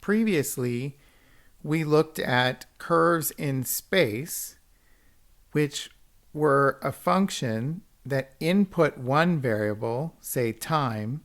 previously we looked at curves in space, which were a function that input one variable, say time,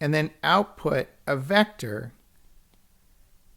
and then output a vector,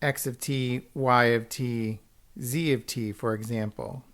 x of t, y of t, z of t, for example.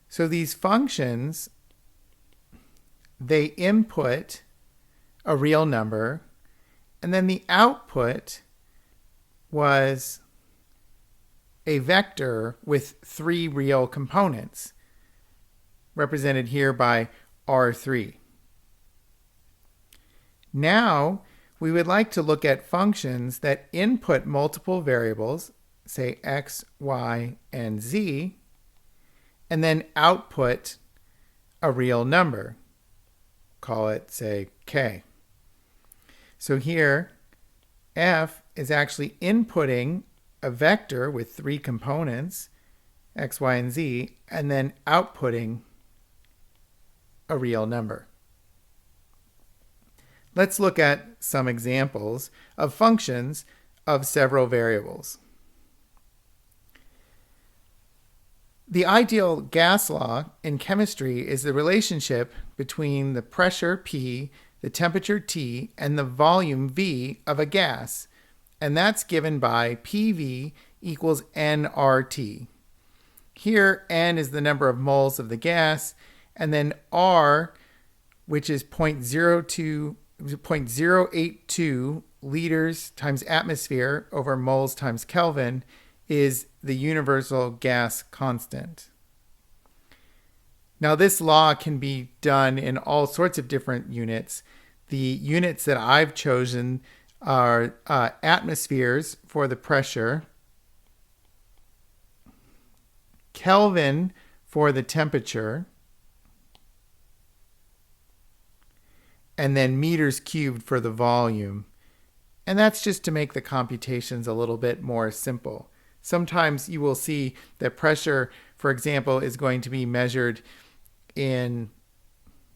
So these functions, they input a real number, and then the output was a vector with three real components, represented here by R3. Now, we would like to look at functions that input multiple variables, say x, y, and z, and then output a real number. Call it, say, k. So here, f is actually inputting a vector with three components, x, y, and z, and then outputting a real number. Let's look at some examples of functions of several variables. The ideal gas law in chemistry is the relationship between the pressure P, the temperature T, and the volume V of a gas, and that's given by PV equals nRT. Here, N is the number of moles of the gas, and then R, which is 0.082 liters times atmosphere over moles times Kelvin, is the universal gas constant. Now, this law can be done in all sorts of different units. The units that I've chosen are atmospheres for the pressure, Kelvin for the temperature, and then meters cubed for the volume. And that's just to make the computations a little bit more simple. Sometimes you will see that pressure, for example, is going to be measured in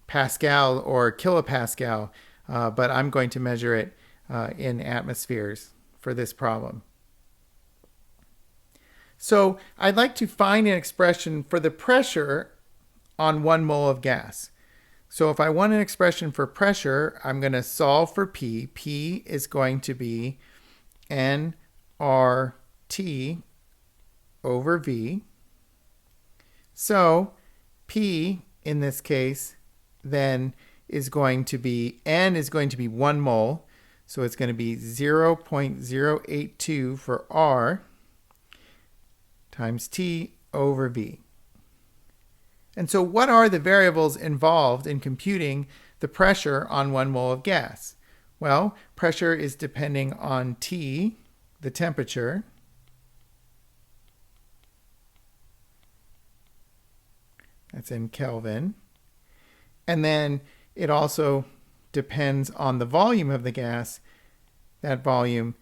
Pascal or kilopascal, but I'm going to measure it in atmospheres for this problem. So I'd like to find an expression for the pressure on 1 mole of gas. So if I want an expression for pressure, I'm going to solve for P. P is going to be nRT over V. So P in this case then is going to be, N is going to be 1 mole. So it's going to be 0.082 for R times T over V. And so what are the variables involved in computing the pressure on 1 mole of gas? Well, pressure is depending on T, the temperature, that's in Kelvin, and then it also depends on the volume of the gas. That volume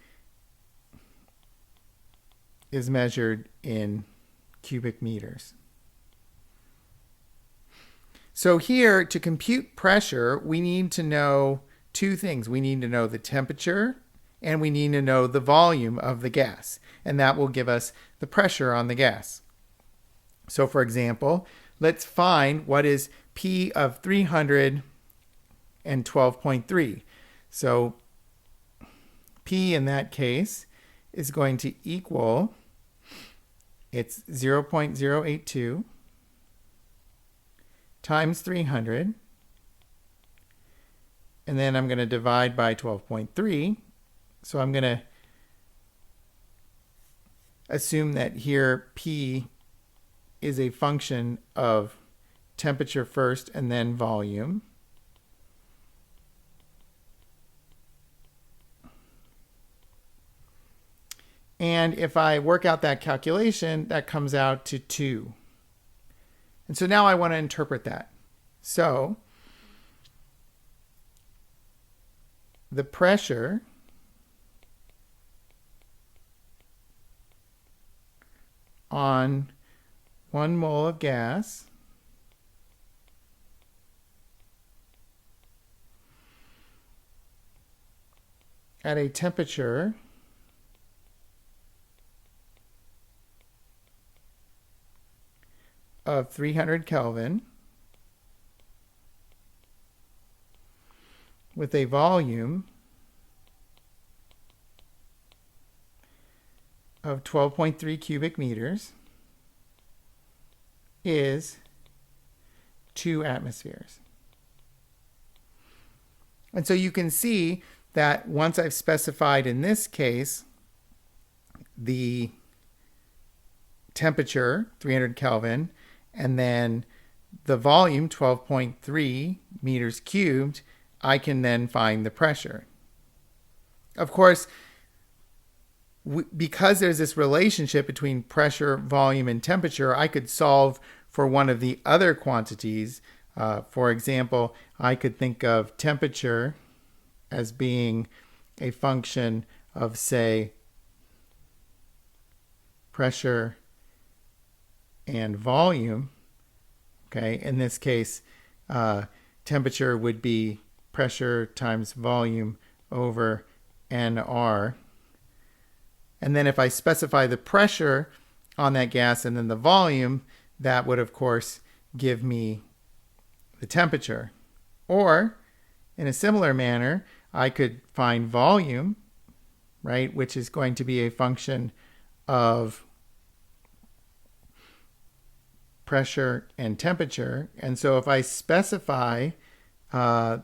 is measured in cubic meters. So here, to compute pressure, we need to know two things. We need to know the temperature, and we need to know the volume of the gas. And that will give us the pressure on the gas. So for example, let's find what is P of 312.3. So P in that case is going to equal, it's 0.082 times 300, and then I'm going to divide by 12.3. So I'm going to assume that here P is a function of temperature first and then volume. And if I work out that calculation, that comes out to 2. And so now I want to interpret that. So the pressure on 1 mole of gas at a temperature of 300 Kelvin with a volume of 12.3 cubic meters is 2 atmospheres. And so you can see that once I've specified in this case the temperature, 300 Kelvin, and then the volume, 12.3 meters cubed, I can then find the pressure. Of course, because there's this relationship between pressure, volume, and temperature, I could solve for one of the other quantities. For example, I could think of temperature as being a function of, say, pressure and volume. Okay, in this case, temperature would be pressure times volume over nR. And then if I specify the pressure on that gas and then the volume, that would, of course, give me the temperature. Or, in a similar manner, I could find volume, right, which is going to be a function of pressure and temperature. And so if I specify the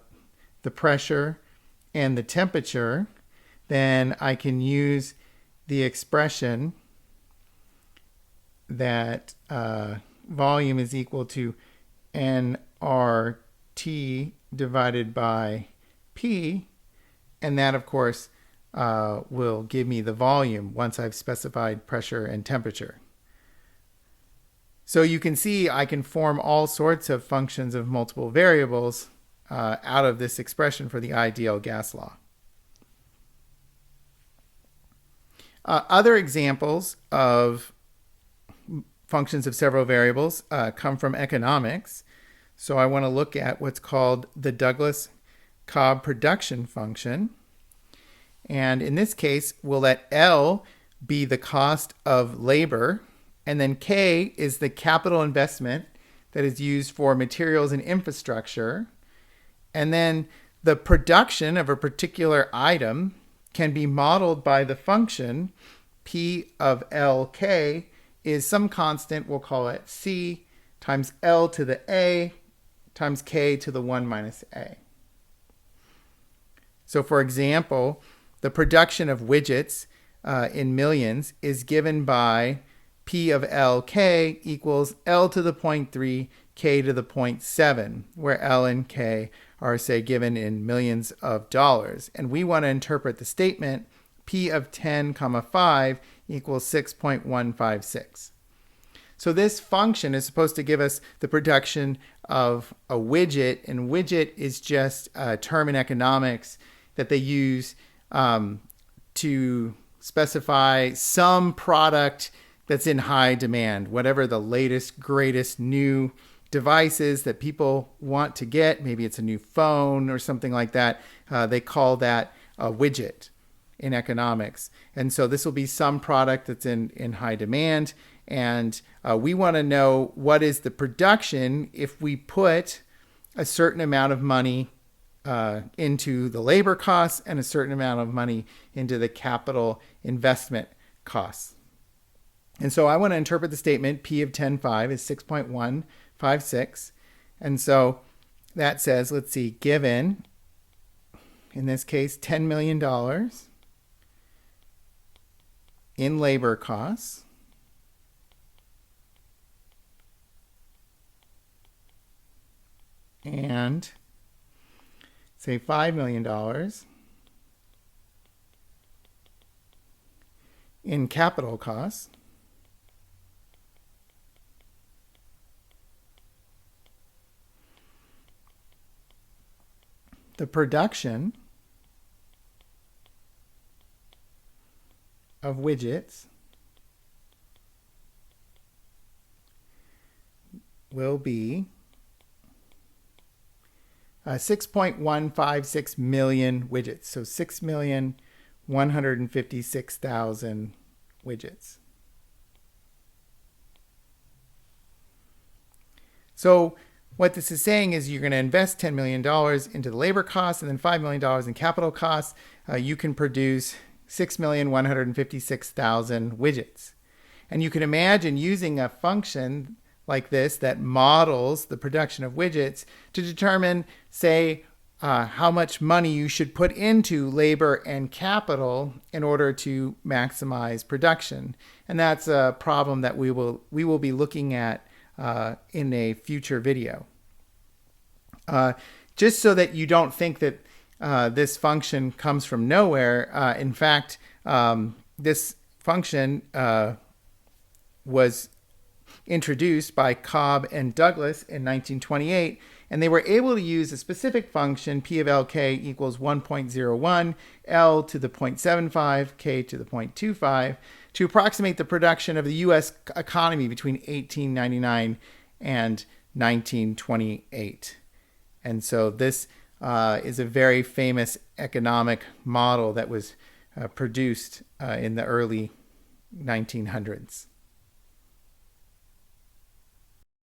pressure and the temperature, then I can use the expression that volume is equal to nRT divided by P, and that, of course, will give me the volume once I've specified pressure and temperature. So you can see I can form all sorts of functions of multiple variables out of this expression for the ideal gas law. Other examples of functions of several variables come from economics. So I want to look at what's called the Douglas-Cobb production function. And in this case, we'll let L be the cost of labor, and then K is the capital investment that is used for materials and infrastructure. And then the production of a particular item can be modeled by the function P of LK is some constant, we'll call it C, times L to the A times K to the 1 minus A. So for example, the production of widgets in millions is given by P of LK equals L to the 0.3, K to the 0.7, where L and K are, say, given in millions of dollars. And we want to interpret the statement P of 10, 5 equals 6.156. So this function is supposed to give us the production of a widget, and widget is just a term in economics that they use to specify some product that's in high demand, whatever the latest, greatest new devices that people want to get. Maybe it's a new phone or something like that. They call that a widget in economics. And so this will be some product that's in high demand. And we want to know what is the production if we put a certain amount of money into the labor costs and a certain amount of money into the capital investment costs. And so I want to interpret the statement P of 10.5 is 6.156. And so that says, let's see, given, in this case, $10 million in labor costs, and say $5 million in capital costs, the production of widgets will be 6.156 million widgets. So 6,156,000 widgets. So what this is saying is you're going to invest $10 million into the labor costs and then $5 million in capital costs. You can produce 6,156,000 widgets. And you can imagine using a function like this that models the production of widgets to determine, say, how much money you should put into labor and capital in order to maximize production. And that's a problem that we will be looking at in a future video. Just so that you don't think that this function comes from nowhere, in fact, this function was introduced by Cobb and Douglas in 1928, and they were able to use a specific function, P of Lk equals 1.01, L to the 0.75, K to the 0.25, to approximate the production of the U.S. economy between 1899 and 1928. And so this is a very famous economic model that was produced in the early 1900s.